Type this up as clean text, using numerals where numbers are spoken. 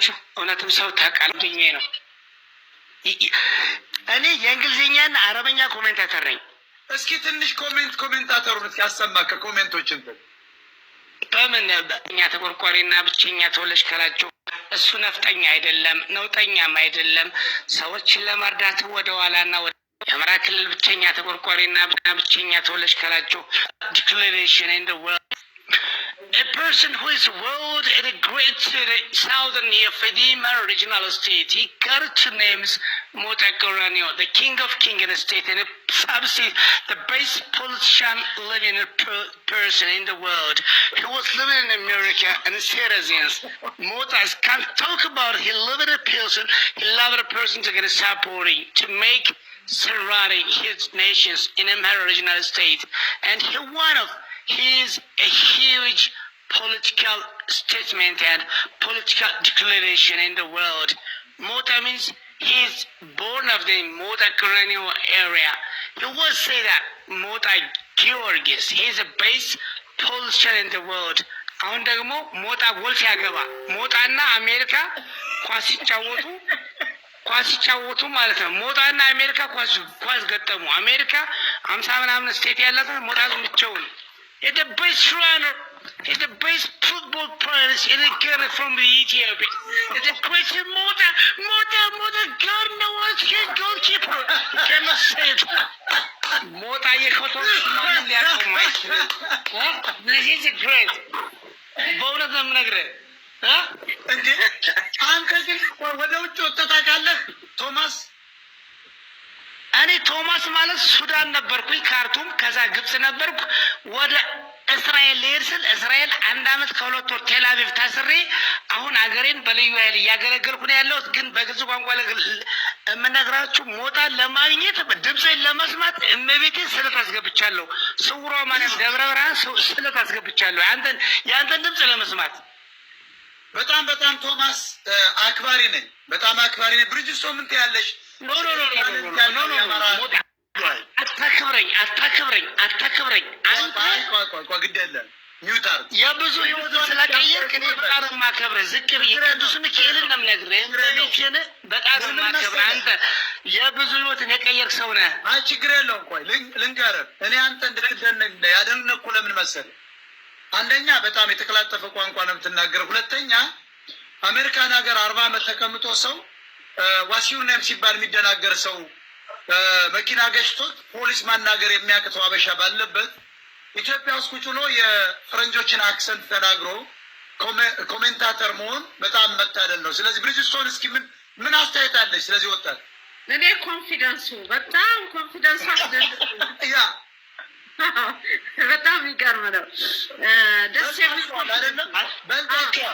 ታውቃላችሁ? እውነትም ሰው ታውቃለኝ ነው። እኔ የእንግሊዝኛና አረበኛ ኮሜንታተር ነኝ። እስኪ ትንሽ ኮሜንታተሩን እስኪ አሰማ ከኮሜንቶች እንትን በምን እኛ ተቆርቋሪና ብቸኛ ተወለሽ ካላችሁ እሱ ነፍጠኛ አይደለም፣ ነውጠኛም አይደለም። ሰዎችን ለመርዳት ወደ ኋላና ወደ የአማራ ክልል ብቸኛ ተቆርቋሪና ብቸኛ ተወለሽ ካላችሁ ዲክሌሬሽን ኢን ዘ ወርልድ a person who is ruled in a great southern Fedima regional state. He got two names, Mota Goranio, the king of king in the state, and the best politician living person in the world. He was living in America and citizens. Mota can't talk about he lived in a person, he loved a person to get a supporting, to make surrounding his nations in a regional state. And he is a huge political statement and political declaration in the world. Mota means he is born of the Mota Goranio area. You will say that Mota Georgis, he is the best politician in the world. አሁን ደግሞ ሞጣ ጎል ሲያገባ ሞጣና አሜሪካ ኳስ ሲጫወቱ ማለት ነው። ሞጣና አሜሪካ ኳስ ገጠሙ። አሜሪካ 50 ምናምን ስቴት ያላት ሞጣ ብቻውን is the best runner, is the best football player in the girl from the Ethiopia. It's a question, Mota, God knows his goalkeeper. Cannot say it. Mota, you got to this is a great. Both of them nagre. እንዴ አንተ ግን ወደ ውጭ ወጣታ ቶማስ እኔ ቶማስ ማለት ሱዳን ነበርኩኝ፣ ካርቱም፣ ከዛ ግብጽ ነበርኩ። ወደ እስራኤል ልሄድ ስል እስራኤል 1 ዓመት ከ2 ወር ቴል አቪቭ ታስሬ አሁን አገሬን በልዩ ኃይል እያገለገልኩ ነው ያለሁት። ግን በግልጽ ቋንቋ የምነግራችሁ ሞጣን ለማግኘት ድምፄን ለመስማት እመቤቴን ስለት አስገብቻለሁ። ስውሯ ማርያም ደብረ ብርሃን ስለት አስገብቻለሁ የአንተን ድምፅ ለመስማት። በጣም ቶማስ አክባሪ ነኝ፣ በጣም አክባሪ ነኝ። ብርጅስቶ ምን ትያለሽ? ኖ አታክብረኝ። ቆይ ግድ የለም ሚውታር የብዙ ህይወት ስለቀየርክ እኔ በጣም የማከብርህ ዝቅ ብዬ ቅዱስ ሚካኤልን ነው የምነግርህ። ሚካኤል በጣም የማከብርህ አንተ የብዙ ህይወትን የቀየርክ ሰው ነህ። አይ ችግር የለውም። ቆይ ልንገርህ፣ እኔ አንተ እንድትደነቅ ያደረኩ ለምን መሰለህ? አንደኛ በጣም የተቀላጠፈ ቋንቋ ነው የምትናገረው። ሁለተኛ አሜሪካን ሀገር 40 ዓመት ተቀምጦ ሰው ዋሲውንም ሲባል የሚደናገር ሰው መኪና ገጭቶት ፖሊስ ማናገር የሚያቅተው አበሻ ባለበት ኢትዮጵያ ውስጥ ቁጭ ብሎ የፈረንጆችን አክሰንት ተናግሮ ኮሜንታተር መሆን በጣም መታደል ነው። ስለዚህ ብሪጅስቶን እስኪ ምን አስተያየት አለች ስለዚህ ወጣት? እኔ ኮንፊደንሱ በጣም ያ በጣም ይገርም ነው። ደስ የሚል አይደለም በልታቸው